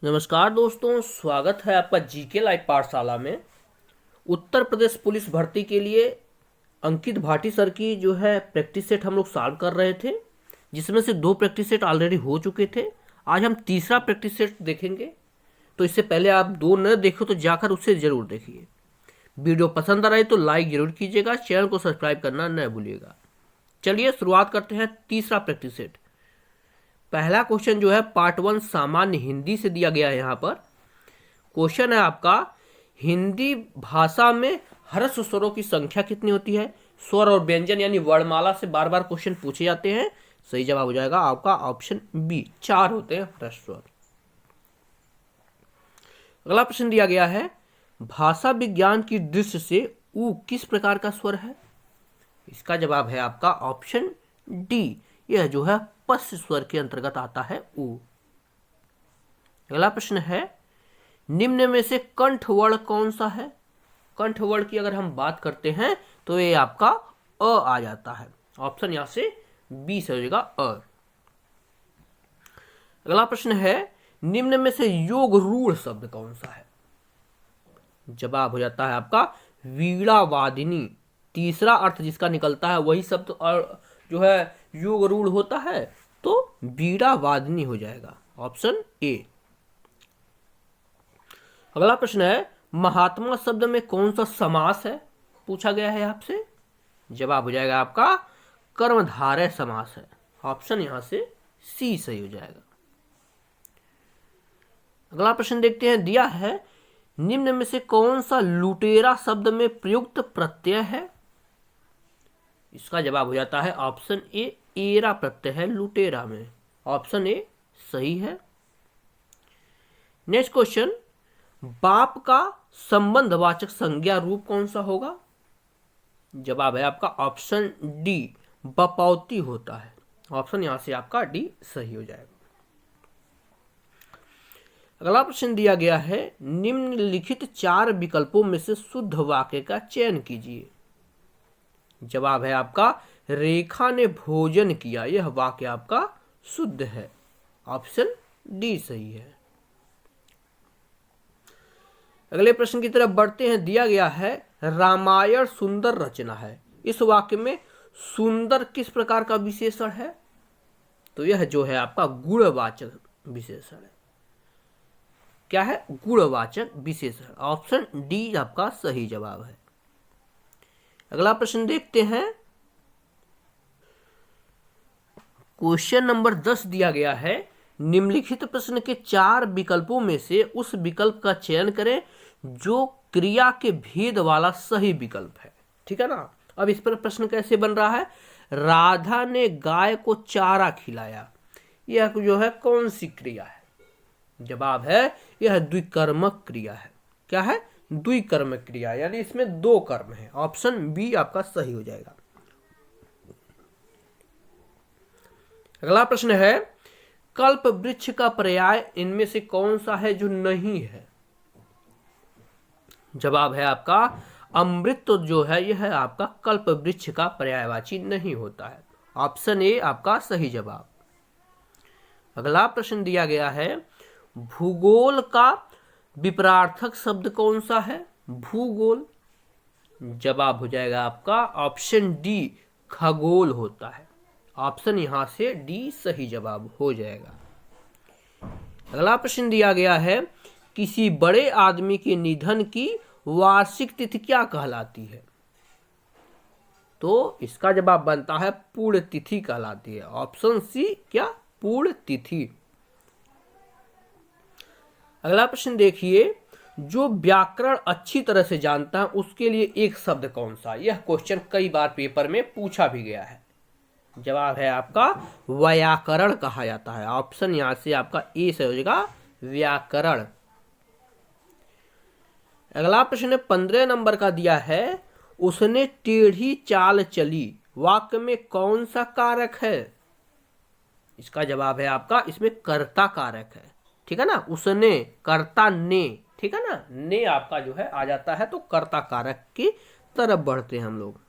नमस्कार दोस्तों, स्वागत है आपका जीके लाइव पाठशाला में। उत्तर प्रदेश पुलिस भर्ती के लिए अंकित भाटी सर की जो है प्रैक्टिस सेट हम लोग सॉल्व कर रहे थे, जिसमें से 2 प्रैक्टिस सेट ऑलरेडी हो चुके थे। आज हम तीसरा प्रैक्टिस सेट देखेंगे, तो इससे पहले आप 2 न देखो तो जाकर उसे ज़रूर देखिए। वीडियो पसंद आ रही तो लाइक ज़रूर कीजिएगा, चैनल को सब्सक्राइब करना न भूलिएगा। चलिए शुरुआत करते हैं तीसरा प्रैक्टिस सेट। पहला क्वेश्चन जो है पार्ट 1 सामान्य हिंदी से दिया गया है। यहाँ पर क्वेश्चन है आपका, हिंदी भाषा में ह्रस्व स्वरों की संख्या कितनी होती है। स्वर और व्यंजन यानी वर्णमाला से बार बार क्वेश्चन पूछे जाते हैं। सही जवाब हो जाएगा आपका ऑप्शन बी, 4 होते हैं ह्रस्व स्वर। अगला प्रश्न दिया गया है, भाषा विज्ञान की दृष्टि से ऊ किस प्रकार का स्वर है। इसका जवाब है आपका ऑप्शन डी, यह जो है पश्च स्वर के अंतर्गत आता है ऊ। अगला प्रश्न है, निम्न में से कंठ वर्ण कौन सा है। कंठ वर्ण की अगर हम बात करते हैं तो ये आपका अ आ जाता है। ऑप्शन यहां से बी से हो जाएगा अ। अगला प्रश्न है, निम्न में से योग रूढ़ शब्द कौन सा है। जवाब हो जाता है आपका वीणा वादिनी। तीसरा अर्थ जिसका निकलता है वही शब्द और जो है योग रूढ़ होता है, तो वीणा वादिनी हो जाएगा ऑप्शन ए। अगला प्रश्न है, महात्मा शब्द में कौन सा समास है, पूछा गया है आपसे। जवाब हो जाएगा आपका कर्मधारय समास है। ऑप्शन यहां से सी सही हो जाएगा। अगला प्रश्न देखते हैं, दिया है निम्न में से कौन सा लुटेरा शब्द में प्रयुक्त प्रत्यय है। इसका जवाब हो जाता है ऑप्शन ए, एरा प्रत्यय है लुटेरा में। ऑप्शन ए सही है। नेक्स्ट क्वेश्चन, बाप का संबंधवाचक संज्ञा रूप कौन सा होगा। जवाब है आपका ऑप्शन डी, बपौती होता है। ऑप्शन यहां से आपका डी सही हो जाएगा। अगला प्रश्न दिया गया है, निम्नलिखित 4 विकल्पों में से शुद्ध वाक्य का चयन कीजिए। जवाब है आपका रेखा ने भोजन किया, यह वाक्य आपका शुद्ध है। ऑप्शन डी सही है। अगले प्रश्न की तरफ बढ़ते हैं। दिया गया है रामायण सुंदर रचना है, इस वाक्य में सुंदर किस प्रकार का विशेषण है। तो यह जो है आपका गुणवाचक विशेषण है। क्या है, गुणवाचक विशेषण। ऑप्शन डी आपका सही जवाब है। अगला प्रश्न देखते हैं। क्वेश्चन नंबर 10 दिया गया है, निम्नलिखित प्रश्न के 4 विकल्पों में से उस विकल्प का चयन करें जो क्रिया के भेद वाला सही विकल्प है। ठीक है ना। अब इस पर प्रश्न कैसे बन रहा है, राधा ने गाय को चारा खिलाया, यह जो है कौन सी क्रिया है। जवाब है यह द्विकर्मक क्रिया है। क्या है, द्विकर्मक क्रिया, यानी इसमें 2 कर्म है। ऑप्शन बी आपका सही हो जाएगा। अगला प्रश्न है, कल्प वृक्ष का पर्याय इनमें से कौन सा है जो नहीं है। जवाब है आपका अमृत, तो जो है यह है आपका कल्प वृक्ष का पर्यायवाची नहीं होता है। ऑप्शन ए आपका सही जवाब। अगला प्रश्न दिया गया है, भूगोल का विपरार्थक शब्द कौन सा है। भूगोल। जवाब हो जाएगा आपका ऑप्शन डी, खगोल होता है। ऑप्शन यहां से डी सही जवाब हो जाएगा। अगला प्रश्न दिया गया है, किसी बड़े आदमी के निधन की वार्षिक तिथि क्या कहलाती है। तो इसका जवाब बनता है पूर्ण तिथि कहलाती है। ऑप्शन सी, क्या, पूर्ण तिथि। अगला प्रश्न देखिए, जो व्याकरण अच्छी तरह से जानता है उसके लिए एक शब्द कौन सा। यह क्वेश्चन कई बार पेपर में पूछा भी गया है। जवाब है आपका व्याकरण कहा जाता है। ऑप्शन यहां से आपका ए से हो जाएगा व्याकरण। अगला प्रश्न 15 नंबर का दिया है, उसने टेढ़ी चाल चली, वाक्य में कौन सा कारक है। इसका जवाब है आपका, इसमें कर्ता कारक है। ठीक है ना, उसने, कर्ता ने। ठीक है ना, ने आपका जो है आ जाता है, तो कर्ता कारक की तरफ बढ़ते हैं हम लोग।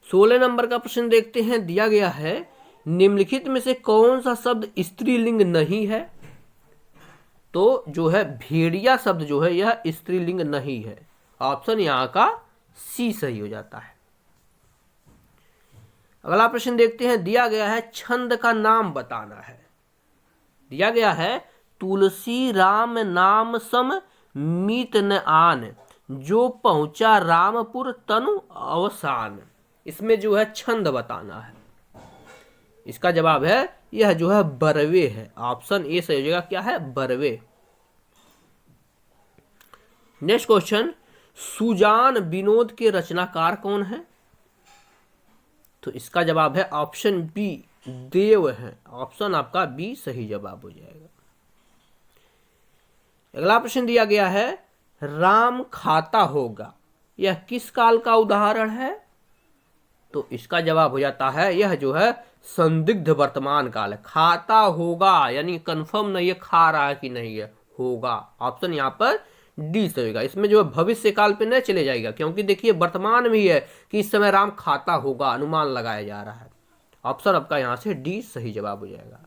16 नंबर का प्रश्न देखते हैं। दिया गया है, निम्नलिखित में से कौन सा शब्द स्त्रीलिंग नहीं है? तो जो है भेड़िया शब्द जो है यह स्त्रीलिंग नहीं है। ऑप्शन यहाँ का सी सही हो जाता है। अगला प्रश्न देखते हैं, दिया गया है छंद का नाम बताना है। दिया गया है तुलसी राम नाम सम मीत न आन, जो पहुंचा रामपुर तनु अवसान। इसमें जो है छंद बताना है। इसका जवाब है यह जो है बरवे है। ऑप्शन ए सही हो जाएगा। क्या है? बरवे। नेक्स्ट क्वेश्चन, सुजान विनोद के रचनाकार कौन है? तो इसका जवाब है ऑप्शन बी, देव है। ऑप्शन आपका बी सही जवाब हो जाएगा। अगला प्रश्न दिया गया है, राम खाता होगा, यह किस काल का उदाहरण है? तो इसका जवाब हो जाता है यह जो है संदिग्ध वर्तमान काल है। खाता होगा यानी कंफर्म नहीं है खा रहा है कि नहीं है, होगा। ऑप्शन यहाँ पर डी सही होगा। इसमें जो है भविष्य काल पे नहीं चले जाएगा, क्योंकि देखिए वर्तमान में ही है कि इस समय राम खाता होगा, अनुमान लगाया जा रहा है। ऑप्शन आपका यहाँ से डी सही जवाब हो जाएगा।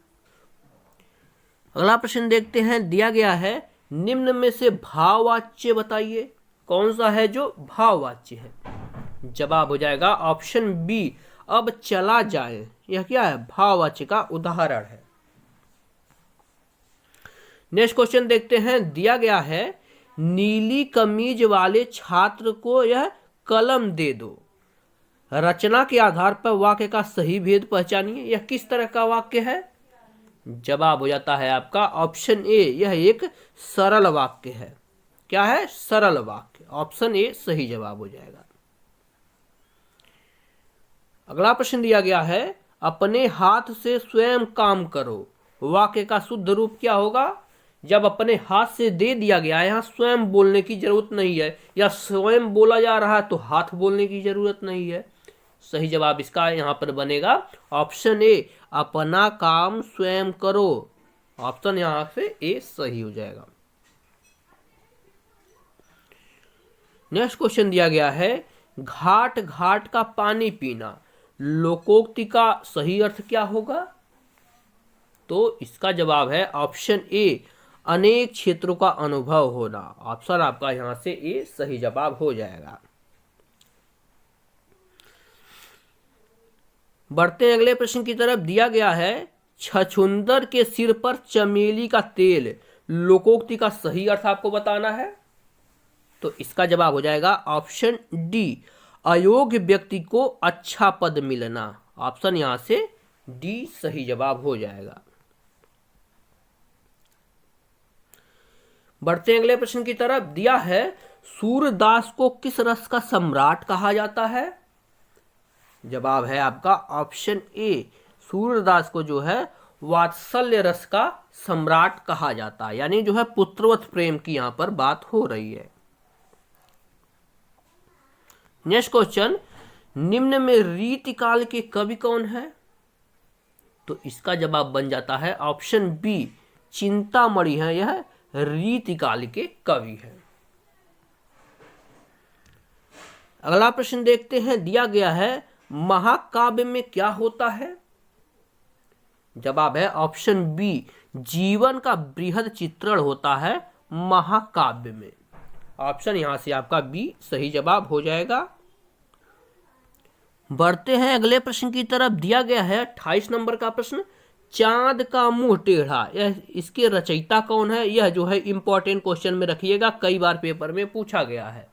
अगला प्रश्न देखते हैं, दिया गया है निम्न में से भाववाच्य बताइए। कौन सा है जो भाववाच्य है? जवाब हो जाएगा ऑप्शन बी, अब चला जाए। यह क्या है? भाववाच्य का उदाहरण है। नेक्स्ट क्वेश्चन देखते हैं, दिया गया है नीली कमीज वाले छात्र को यह कलम दे दो, रचना के आधार पर वाक्य का सही भेद पहचानिए। यह किस तरह का वाक्य है? जवाब हो जाता है आपका ऑप्शन ए, यह एक सरल वाक्य है। क्या है? सरल वाक्य। ऑप्शन ए सही जवाब हो जाएगा। अगला प्रश्न दिया गया है, अपने हाथ से स्वयं काम करो, वाक्य का शुद्ध रूप क्या होगा? जब अपने हाथ से दे दिया गया है, यहाँ स्वयं बोलने की जरूरत नहीं है, या स्वयं बोला जा रहा है तो हाथ बोलने की जरूरत नहीं है। सही जवाब इसका यहाँ पर बनेगा ऑप्शन ए, अपना काम स्वयं करो। ऑप्शन यहाँ से ए सही हो जाएगा। नेक्स्ट क्वेश्चन दिया गया है, घाट घाट का पानी पीना, लोकोक्ति का सही अर्थ क्या होगा? तो इसका जवाब है ऑप्शन ए, अनेक क्षेत्रों का अनुभव होना। ऑप्शन आपका यहां से ए सही जवाब हो जाएगा। बढ़ते हैं अगले प्रश्न की तरफ। दिया गया है छछूंदर के सिर पर चमेली का तेल, लोकोक्ति का सही अर्थ आपको बताना है। तो इसका जवाब हो जाएगा ऑप्शन डी, अयोग्य व्यक्ति को अच्छा पद मिलना। ऑप्शन यहां से डी सही जवाब हो जाएगा। बढ़ते हैं अगले प्रश्न की तरफ। दिया है सूरदास को किस रस का सम्राट कहा जाता है? जवाब है आपका ऑप्शन ए, सूरदास को जो है वात्सल्य रस का सम्राट कहा जाता है, यानी जो है पुत्रवत प्रेम की यहां पर बात हो रही है। नेक्स्ट क्वेश्चन, निम्न में रीतिकाल के कवि कौन है? तो इसका जवाब बन जाता है ऑप्शन बी, चिंतामणि है यह रीतिकाल के कवि है। अगला प्रश्न देखते हैं। दिया गया है महाकाव्य में क्या होता है? जवाब है ऑप्शन बी, जीवन का बृहद चित्रण होता है महाकाव्य में। ऑप्शन यहां से आपका बी सही जवाब हो जाएगा। बढ़ते हैं अगले प्रश्न की तरफ। दिया गया है 28 नंबर का प्रश्न, चांद का मुंह टेढ़ा, यह इसके रचयिता कौन है? यह जो है इंपॉर्टेंट क्वेश्चन में रखिएगा, कई बार पेपर में पूछा गया है।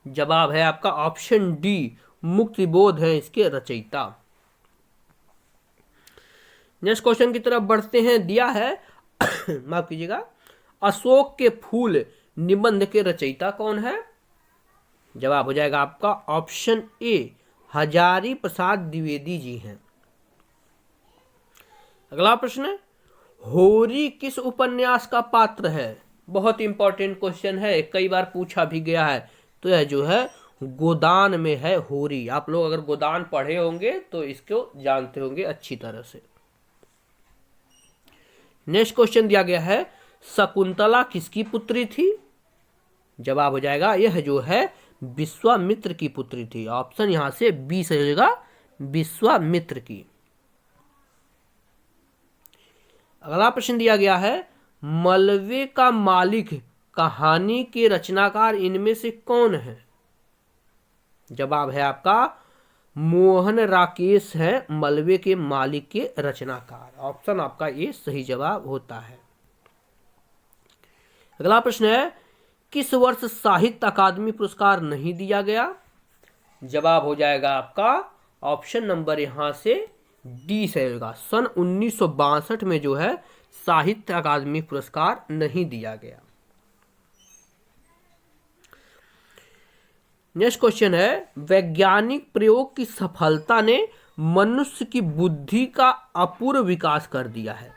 जवाब है आपका ऑप्शन डी, मुक्तिबोध है इसके रचयिता। नेक्स्ट क्वेश्चन की तरफ बढ़ते हैं। दिया है माफ कीजिएगा, अशोक के फूल निबंध के रचयिता कौन है? जवाब हो जाएगा आपका ऑप्शन ए, हजारी प्रसाद द्विवेदी जी हैं। अगला प्रश्न, होरी किस उपन्यास का पात्र है? बहुत इंपॉर्टेंट क्वेश्चन है, कई बार पूछा भी गया है। तो यह जो है गोदान में है होरी। आप लोग अगर गोदान पढ़े होंगे तो इसको जानते होंगे अच्छी तरह से। नेक्स्ट क्वेश्चन दिया गया है, शकुंतला किसकी पुत्री थी? जवाब हो जाएगा यह जो है विश्वामित्र की पुत्री थी। ऑप्शन यहां से बी सही होगा, विश्वामित्र की। अगला प्रश्न दिया गया है, मलबे का मालिक कहानी के रचनाकार इनमें से कौन है? जवाब है आपका मोहन राकेश है मलबे के मालिक के रचनाकार। ऑप्शन आपका ये सही जवाब होता है। अगला प्रश्न है, किस वर्ष साहित्य अकादमी पुरस्कार नहीं दिया गया? जवाब हो जाएगा आपका ऑप्शन नंबर यहां से डी से होगा। सन 1962 में जो है साहित्य अकादमी पुरस्कार नहीं दिया गया। नेक्स्ट क्वेश्चन है, वैज्ञानिक प्रयोग की सफलता ने मनुष्य की बुद्धि का अपूर्व विकास कर दिया है।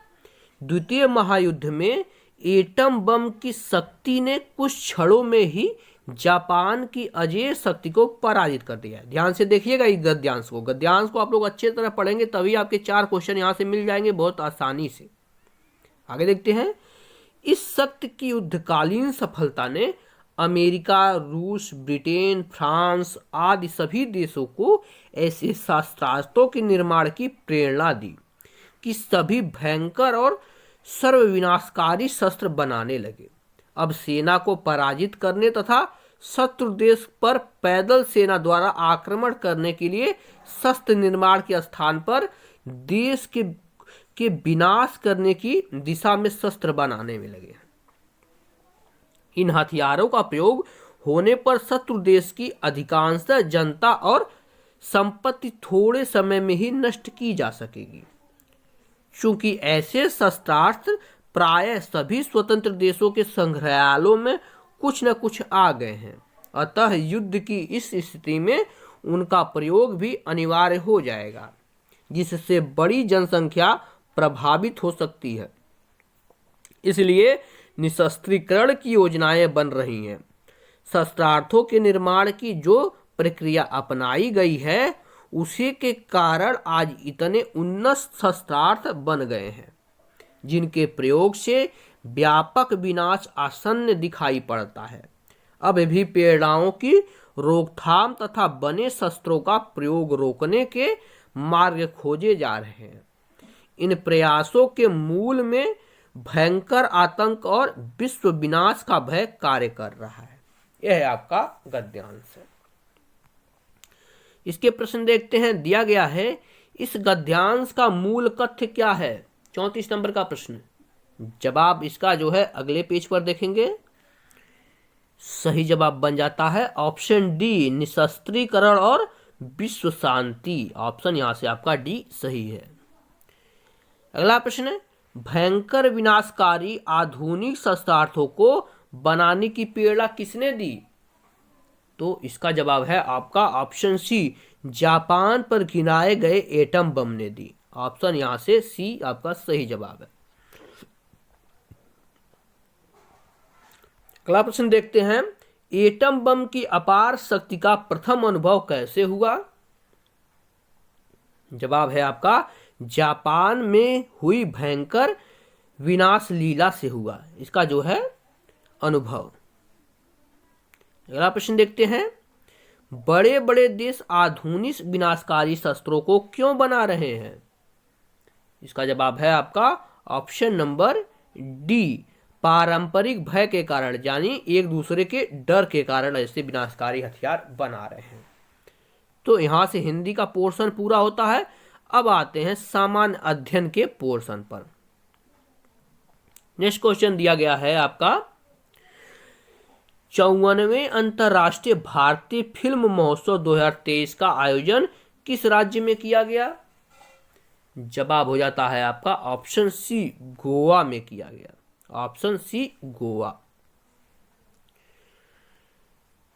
द्वितीय महायुद्ध में एटम बम की शक्ति ने कुछ क्षणों में ही जापान की अजेय शक्ति को पराजित कर दिया है। ध्यान से देखिएगा इस गद्यांश को आप लोग अच्छे तरह पढ़ेंगे तभी आपके 4 क्वेश्चन यहां से मिल जाएंगे बहुत आसानी से। आगे देखते हैं, इस शक्ति की युद्धकालीन सफलता ने अमेरिका, रूस, ब्रिटेन, फ्रांस आदि सभी देशों को ऐसे शस्त्रास्त्रों के निर्माण की प्रेरणा दी कि सभी भयंकर और सर्वविनाशकारी शस्त्र बनाने लगे। अब सेना को पराजित करने तथा शत्रु देश पर पैदल सेना द्वारा आक्रमण करने के लिए शस्त्र निर्माण के स्थान पर देश के विनाश करने की दिशा में शस्त्र बनाने में लगे। इन हथियारों का प्रयोग होने पर शत्रु देश की अधिकांश जनता और संपत्ति थोड़े समय में ही नष्ट की जा सकेगी। चूंकि ऐसे शस्त्रास्त्र प्रायः सभी स्वतंत्र देशों के संग्रहालयों में कुछ न कुछ आ गए हैं, अतः युद्ध की इस स्थिति में उनका प्रयोग भी अनिवार्य हो जाएगा, जिससे बड़ी जनसंख्या प्रभावित हो सकती है। इसलिए निशस्त्रीकरण की योजनाएं बन रही हैं। शस्त्रास्त्रों के निर्माण की जो प्रक्रिया अपनाई गई है उसी के कारण आज इतने उन्नत शस्त्रास्त्र बन गए हैं, जिनके प्रयोग से व्यापक विनाश आसन्न दिखाई पड़ता है। अब भी प्रेरणाओं की रोकथाम तथा बने शस्त्रों का प्रयोग रोकने के मार्ग खोजे जा रहे हैं। इन प्रयासों के मूल में भयंकर आतंक और विश्व विनाश का भय कार्य कर रहा है। यह है आपका गद्यांश। इसके प्रश्न देखते हैं। दिया गया है, इस गद्यांश का मूल कथ्य क्या है? 34 नंबर का प्रश्न। जवाब इसका जो है अगले पेज पर देखेंगे। सही जवाब बन जाता है ऑप्शन डी, निशस्त्रीकरण और विश्व शांति। ऑप्शन यहां से आपका डी सही है। अगला प्रश्न, भयंकर विनाशकारी आधुनिक शस्त्रास्त्रों को बनाने की प्रेरणा किसने दी? तो इसका जवाब है आपका ऑप्शन सी, जापान पर गिराए गए एटम बम ने दी। ऑप्शन यहां से सी आपका सही जवाब है। अगला प्रश्न देखते हैं, एटम बम की अपार शक्ति का प्रथम अनुभव कैसे हुआ? जवाब है आपका जापान में हुई भयंकर विनाश लीला से हुआ इसका जो है अनुभव। अगला प्रश्न देखते हैं, बड़े बड़े देश आधुनिक विनाशकारी शस्त्रों को क्यों बना रहे हैं? इसका जवाब है आपका ऑप्शन नंबर डी, पारंपरिक भय के कारण, यानी एक दूसरे के डर के कारण ऐसे विनाशकारी हथियार बना रहे हैं। तो यहां से हिंदी का पोर्शन पूरा होता है। अब आते हैं सामान्य अध्ययन के पोर्शन पर। नेक्स्ट क्वेश्चन दिया गया है आपका, 54वें अंतर्राष्ट्रीय भारतीय फिल्म महोत्सव 2023 का आयोजन किस राज्य में किया गया? जवाब हो जाता है आपका ऑप्शन सी, गोवा में किया गया। Option C Goa.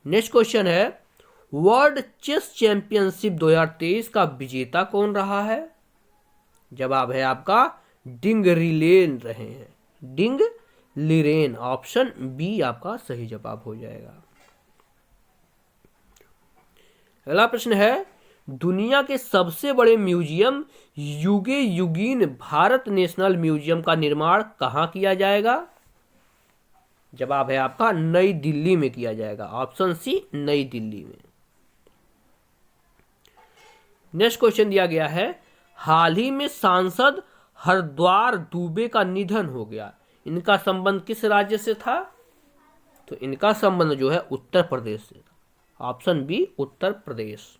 Next question है, वर्ल्ड चेस चैंपियनशिप 2023 का विजेता कौन रहा है? जवाब है आपका डिंग लीरेन रहे हैं, डिंग लीरेन। ऑप्शन बी आपका सही जवाब हो जाएगा। अगला प्रश्न है, दुनिया के सबसे बड़े म्यूजियम युगे युगीन भारत नेशनल म्यूजियम का निर्माण कहां किया जाएगा? जवाब है आपका नई दिल्ली में किया जाएगा। ऑप्शन सी नई दिल्ली में। नेक्स्ट क्वेश्चन दिया गया है, हाल ही में सांसद हरद्वार दुबे का निधन हो गया, इनका संबंध किस राज्य से था? तो इनका संबंध जो है उत्तर प्रदेश से था। Option B Uttar Pradesh.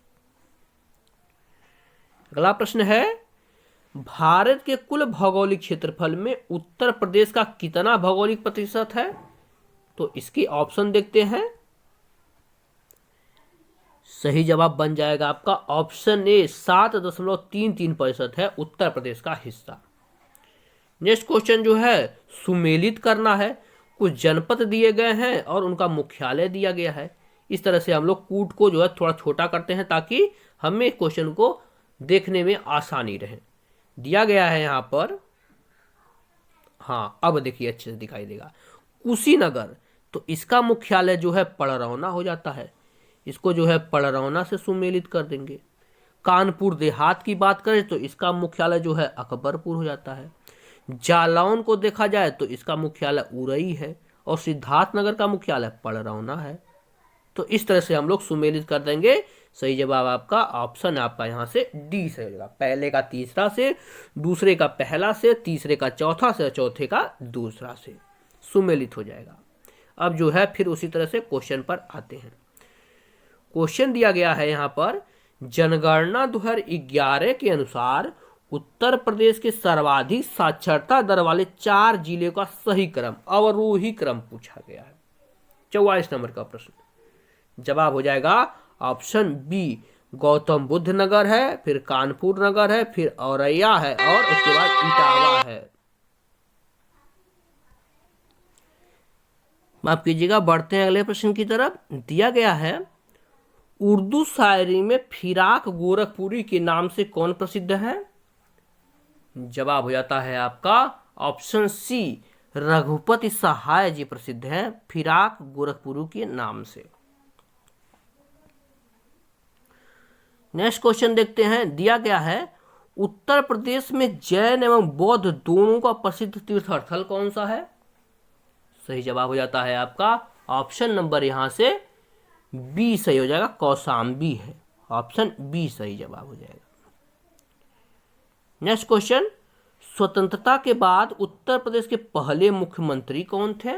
अगला प्रश्न है, भारत के कुल भौगोलिक क्षेत्रफल में उत्तर प्रदेश का कितना भौगोलिक प्रतिशत है? तो इसकी ऑप्शन देखते हैं। सही जवाब बन जाएगा आपका ऑप्शन ए 7.33% है उत्तर प्रदेश का हिस्सा। नेक्स्ट क्वेश्चन जो है सुमेलित करना है। कुछ जनपद दिए गए हैं और उनका मुख्यालय दिया गया है। इस तरह से हम लोग कूट को जो है थोड़ा छोटा करते हैं ताकि हमें क्वेश्चन को देखने में आसानी रहे। दिया गया है यहाँ पर, हाँ अब देखिए अच्छे से दिखाई देगा, कुशीनगर, तो इसका मुख्यालय जो है पड़रौना हो जाता है। इसको जो है पड़रौना से सुमेलित कर देंगे। कानपुर देहात की बात करें तो इसका मुख्यालय जो है अकबरपुर हो जाता है। जालौन को देखा जाए तो इसका मुख्यालय उरई है और सिद्धार्थनगर का मुख्यालय पड़रौना है। तो इस तरह से हम लोग सुमेलित कर देंगे। सही जवाब आपका ऑप्शन आपका यहाँ से डी से हो जाएगा। पहले का तीसरा से, दूसरे का पहला से, तीसरे का चौथा से, चौथे का दूसरा से सुमेलित हो जाएगा। अब जो है फिर उसी तरह से क्वेश्चन पर आते हैं। क्वेश्चन दिया गया है यहाँ पर, जनगणना 2011 के अनुसार उत्तर प्रदेश के सर्वाधिक साक्षरता दर वाले 4 जिले का सही क्रम, अवरोही क्रम पूछा गया है। 44 नंबर का प्रश्न। जवाब हो जाएगा ऑप्शन बी, गौतम बुद्ध नगर है, फिर कानपुर नगर है, फिर औरैया है और उसके बाद इटावा है। माफ कीजिएगा, बढ़ते हैं अगले प्रश्न की तरफ। दिया गया है, उर्दू शायरी में फिराक गोरखपुरी के नाम से कौन प्रसिद्ध है? जवाब हो जाता है आपका ऑप्शन सी, रघुपति सहाय जी प्रसिद्ध हैं फिराक गोरखपुरी के नाम से। नेक्स्ट क्वेश्चन देखते हैं। दिया गया है, उत्तर प्रदेश में जैन एवं बौद्ध दोनों का प्रसिद्ध तीर्थस्थल कौन सा है? सही जवाब हो जाता है आपका ऑप्शन नंबर यहां से बी सही हो जाएगा, कौशाम्बी है। ऑप्शन बी सही जवाब हो जाएगा। नेक्स्ट क्वेश्चन, स्वतंत्रता के बाद उत्तर प्रदेश के पहले मुख्यमंत्री कौन थे?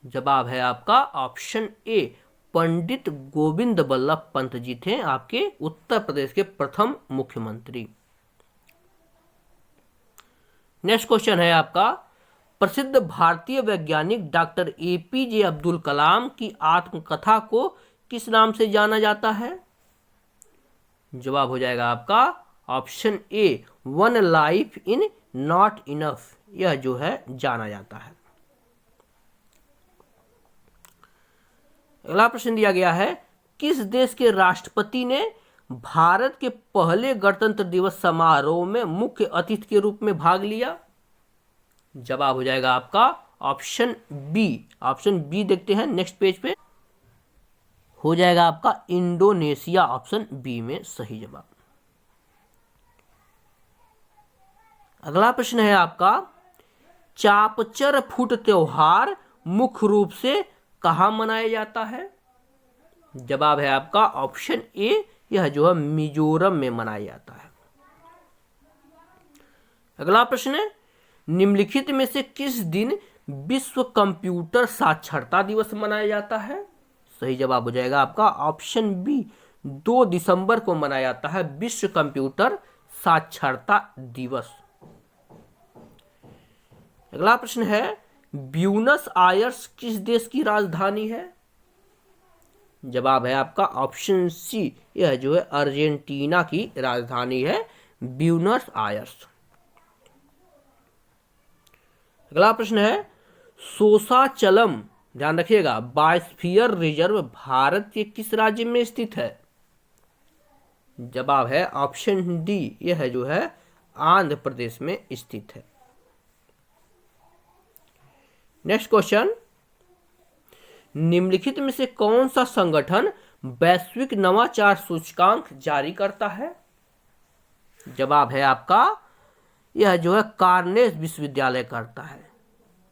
जवाब है आपका ऑप्शन ए, पंडित गोविंद बल्लभ पंत जी थे आपके उत्तर प्रदेश के प्रथम मुख्यमंत्री। नेक्स्ट क्वेश्चन है आपका, प्रसिद्ध भारतीय वैज्ञानिक डॉक्टर एपीजे अब्दुल कलाम की आत्मकथा को किस नाम से जाना जाता है? जवाब हो जाएगा आपका option A, one life in not enough, यह जो है जाना जाता है। अगला प्रश्न दिया गया है, किस देश के राष्ट्रपति ने भारत के पहले गणतंत्र दिवस समारोह में मुख्य अतिथि के रूप में भाग लिया? जवाब हो जाएगा आपका ऑप्शन बी। ऑप्शन बी देखते हैं नेक्स्ट पेज पे, हो जाएगा आपका इंडोनेशिया। ऑप्शन बी में सही जवाब। अगला प्रश्न है आपका, चापचर फुट त्योहार मुख्य रूप से कहां मनाया जाता है? जवाब है आपका ऑप्शन ए, यह जो है मिजोरम में मनाया जाता है। अगला प्रश्न है, निम्नलिखित में से किस दिन विश्व कंप्यूटर साक्षरता दिवस मनाया जाता है? सही जवाब हो जाएगा आपका ऑप्शन बी, 2 दिसंबर को मनाया जाता है विश्व कंप्यूटर साक्षरता दिवस। अगला प्रश्न है, ब्यूनस आयर्स किस देश की राजधानी है? जवाब है आपका ऑप्शन सी, यह जो है अर्जेंटीना की राजधानी है ब्यूनस आयर्स। अगला प्रश्न है, सोसाचलम, ध्यान रखिएगा, बायोस्फीयर रिजर्व भारत के किस राज्य में स्थित है? जवाब है ऑप्शन डी, यह जो है आंध्र प्रदेश में स्थित है। नेक्स्ट क्वेश्चन, निम्नलिखित में से कौन सा संगठन वैश्विक नवाचार सूचकांक जारी करता है? जवाब है आपका, यह जो है कार्नेल विश्वविद्यालय करता है।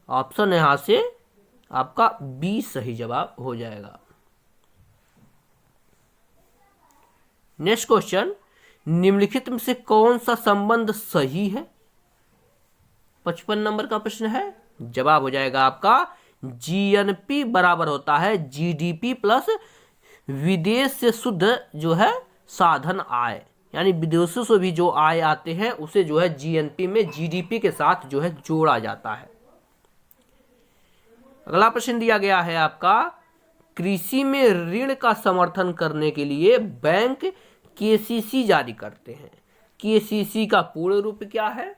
ऑप्शन यहां से आपका बी सही जवाब हो जाएगा। नेक्स्ट क्वेश्चन, निम्नलिखित में से कौन सा संबंध सही है? 55 नंबर का प्रश्न है। जवाब हो जाएगा आपका जीएनपी बराबर होता है जीडीपी प्लस विदेश से शुद्ध जो है साधन आय, यानी विदेशों से भी जो आय आते हैं उसे जो है जीएनपी में जीडीपी के साथ जो है जोड़ा जाता है। अगला प्रश्न दिया गया है आपका, कृषि में ऋण का समर्थन करने के लिए बैंक केसीसी जारी करते हैं। केसीसी का पूर्ण रूप क्या है?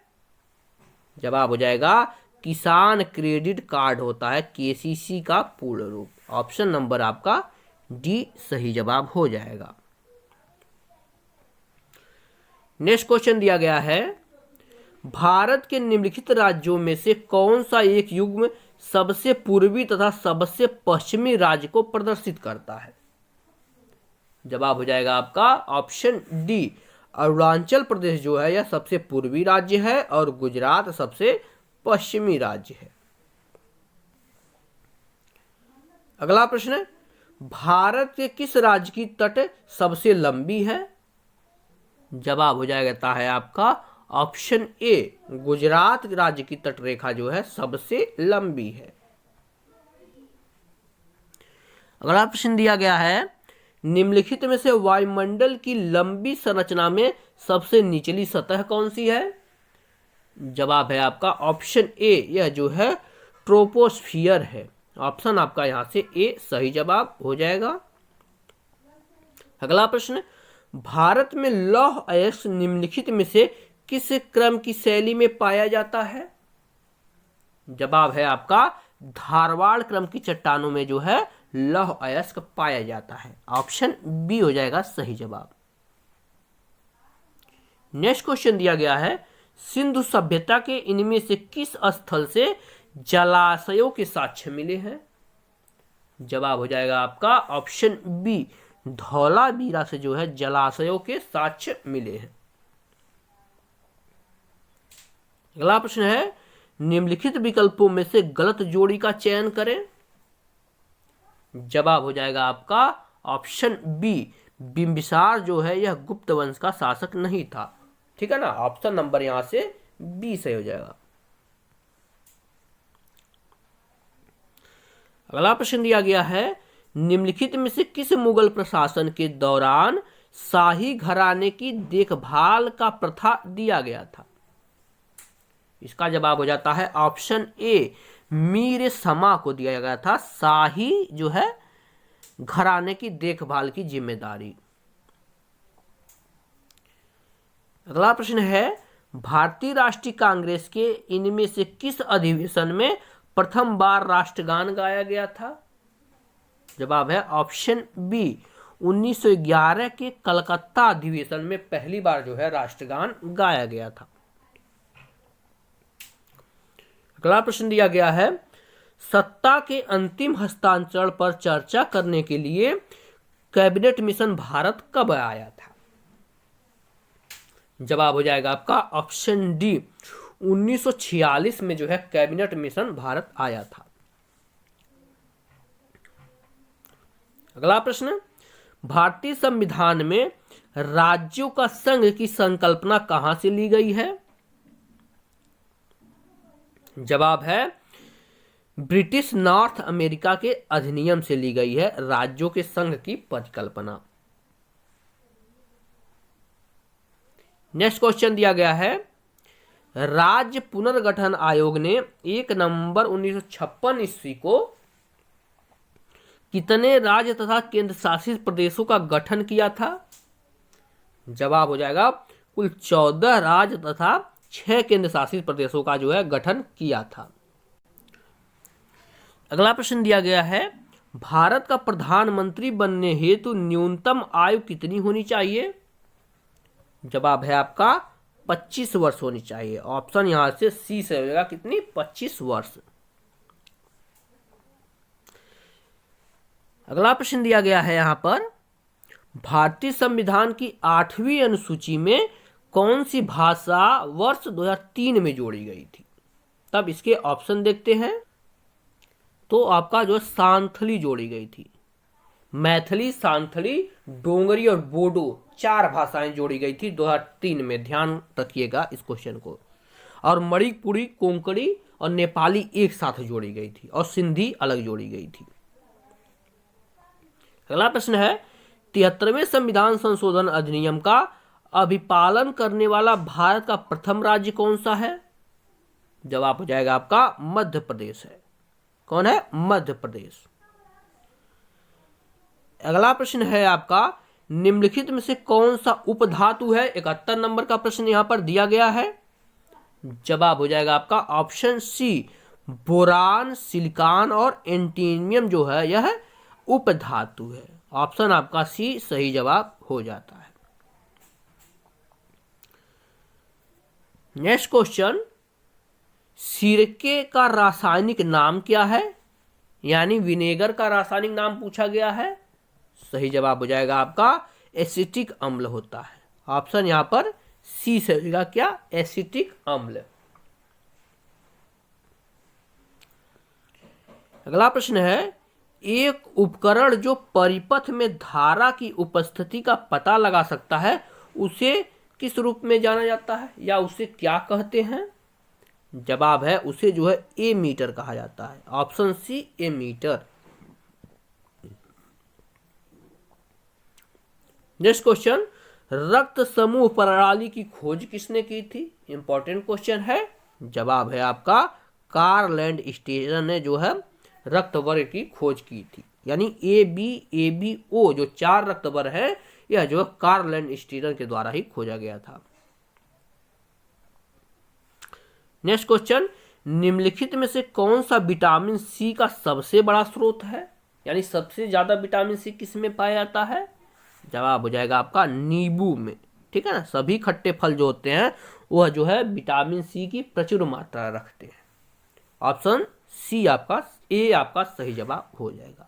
जवाब हो जाएगा किसान क्रेडिट कार्ड होता है केसीसी का पूर्ण रूप। ऑप्शन नंबर आपका डी सही जवाब हो जाएगा। नेक्स्ट क्वेश्चन दिया गया है, भारत के निम्नलिखित राज्यों में से कौन सा एक युग्म सबसे पूर्वी तथा सबसे पश्चिमी राज्य को प्रदर्शित करता है? जवाब हो जाएगा आपका ऑप्शन डी, अरुणाचल प्रदेश जो है यह सबसे पूर्वी राज्य है और गुजरात सबसे पश्चिमी राज्य है। अगला प्रश्न, भारत के किस राज्य की तट सबसे लंबी है? जवाब हो जाएगा है आपका ऑप्शन ए, गुजरात राज्य की तट रेखा जो है सबसे लंबी है। अगला प्रश्न दिया गया है, निम्नलिखित में से वायुमंडल की लंबी संरचना में सबसे निचली सतह कौन सी है? जवाब है आपका ऑप्शन ए, यह जो है ट्रोपोस्फियर है। ऑप्शन आपका यहां से ए सही जवाब हो जाएगा। अगला प्रश्न, भारत में लौह अयस्क निम्नलिखित में से किस क्रम की शैली में पाया जाता है? जवाब है आपका धारवाड़ क्रम की चट्टानों में जो है लौह अयस्क पाया जाता है। ऑप्शन बी हो जाएगा सही जवाब। नेक्स्ट क्वेश्चन दिया गया है, सिंधु सभ्यता के इनमें से किस स्थल से जलाशयों के साक्ष्य मिले हैं? जवाब हो जाएगा आपका ऑप्शन बी, धौलावीरा से जो है जलाशयों के साक्ष्य मिले हैं। अगला प्रश्न है, निम्नलिखित विकल्पों में से गलत जोड़ी का चयन करें। जवाब हो जाएगा आपका ऑप्शन बी, बिंबिसार जो है यह गुप्त वंश का शासक नहीं था। ठीक है ना, ऑप्शन नंबर यहां से बी सही हो जाएगा। अगला प्रश्न दिया गया है, निम्नलिखित में से किस मुगल प्रशासन के दौरान शाही घराने की देखभाल का प्रथा दिया गया था? इसका जवाब हो जाता है ऑप्शन ए, मीर समा को दिया गया था शाही जो है घराने की देखभाल की जिम्मेदारी। अगला प्रश्न है, भारतीय राष्ट्रीय कांग्रेस के इनमें से किस अधिवेशन में प्रथम बार राष्ट्रगान गाया गया था? जवाब है ऑप्शन बी, 1911 के कलकत्ता अधिवेशन में पहली बार जो है राष्ट्रगान गाया गया था। अगला प्रश्न दिया गया है, सत्ता के अंतिम हस्तांतरण पर चर्चा करने के लिए कैबिनेट मिशन भारत कब आया था? जवाब हो जाएगा आपका ऑप्शन डी, 1946 में जो है कैबिनेट मिशन भारत आया था। अगला प्रश्न, भारतीय संविधान में राज्यों का संघ की संकल्पना कहां से ली गई है? जवाब है ब्रिटिश नॉर्थ अमेरिका के अधिनियम से ली गई है राज्यों के संघ की परिकल्पना। नेक्स्ट क्वेश्चन दिया गया है, राज्य पुनर्गठन आयोग ने 1 नवंबर 1956 ईस्वी को कितने राज्य तथा केंद्र शासित प्रदेशों का गठन किया था? जवाब हो जाएगा कुल 14 राज्य तथा 6 केंद्र शासित प्रदेशों का जो है गठन किया था। अगला प्रश्न दिया गया है, भारत का प्रधानमंत्री बनने हेतु न्यूनतम आयु कितनी होनी चाहिए? जवाब है आपका 25 वर्ष होनी चाहिए। ऑप्शन यहां से सी से हो जाएगा कितनी, 25 वर्ष। अगला प्रश्न दिया गया है यहां पर, भारतीय संविधान की 8वीं अनुसूची में कौन सी भाषा वर्ष 2003 में जोड़ी गई थी? तब इसके ऑप्शन देखते हैं। तो आपका जो सांथली जोड़ी गई थी। मैथिली, सांथली, डोंगरी और बोडो 4 भाषाएं जोड़ी गई थी 2003 में, ध्यान रखिएगा इस क्वेश्चन को। और मणिपुरी, कोंकणी और नेपाली एक साथ जोड़ी गई थी और सिंधी अलग जोड़ी गई थी। अगला प्रश्न है 73वें संविधान संशोधन अधिनियम का अभिपालन करने वाला भारत का प्रथम राज्य कौन सा है? जवाब हो जाएगा आपका मध्य प्रदेश है। कौन है? मध्य प्रदेश। अगला प्रश्न है आपका निम्नलिखित में से कौन सा उपधातु है? 71 नंबर का प्रश्न यहां पर दिया गया है। जवाब हो जाएगा आपका ऑप्शन सी, बोरान, सिलिकॉन और एंटीनियम जो है यह उपधातु है। ऑप्शन आपका सी सही जवाब हो जाता है। नेक्स्ट क्वेश्चन, सिरके का रासायनिक नाम क्या है? यानी विनेगर का रासायनिक नाम पूछा गया है। सही जवाब हो जाएगा आपका एसिटिक अम्ल होता है। ऑप्शन यहां पर सी से होगा क्या? एसिटिक अम्ल। अगला प्रश्न है एक उपकरण जो परिपथ में धारा की उपस्थिति का पता लगा सकता है उसे किस रूप में जाना जाता है या उसे क्या कहते हैं? जवाब है उसे जो है एमीटर कहा जाता है। Option C ammeter. Next question, रक्त समूह प्रणाली की खोज किसने की थी? इंपॉर्टेंट क्वेश्चन है। जवाब है आपका कार्ल लैंडस्टेनर ने जो है रक्त वर्ग की खोज की थी। यानी ABO जो 4 रक्त वर्ग है यह जो है कार्ल लैंडस्टेनर के द्वारा ही खोजा गया था। नेक्स्ट क्वेश्चन, निम्नलिखित में से कौन सा विटामिन सी का सबसे बड़ा स्रोत है? यानी सबसे ज्यादा विटामिन सी किस में पाया जाता है? जवाब हो जाएगा आपका नींबू में। ठीक है ना, सभी खट्टे फल जो होते हैं वह जो है विटामिन सी की प्रचुर मात्रा रखते हैं। ऑप्शन सी आपका ए आपका सही जवाब हो जाएगा।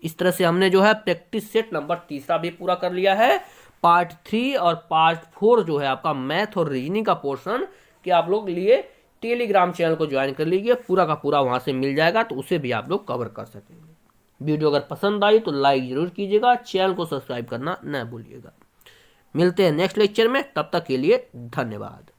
इस तरह से हमने जो है प्रैक्टिस सेट नंबर 3 भी पूरा कर लिया है। पार्ट 3 और पार्ट 4 जो है आपका मैथ और रीजनिंग का पोर्शन कि आप लोग लिए टेलीग्राम चैनल को ज्वाइन कर लीजिए, पूरा का पूरा वहां से मिल जाएगा, तो उसे भी आप लोग कवर कर सकेंगे। वीडियो अगर पसंद आई तो लाइक जरूर कीजिएगा, चैनल को सब्सक्राइब करना न भूलिएगा। मिलते हैं नेक्स्ट लेक्चर में, तब तक के लिए धन्यवाद।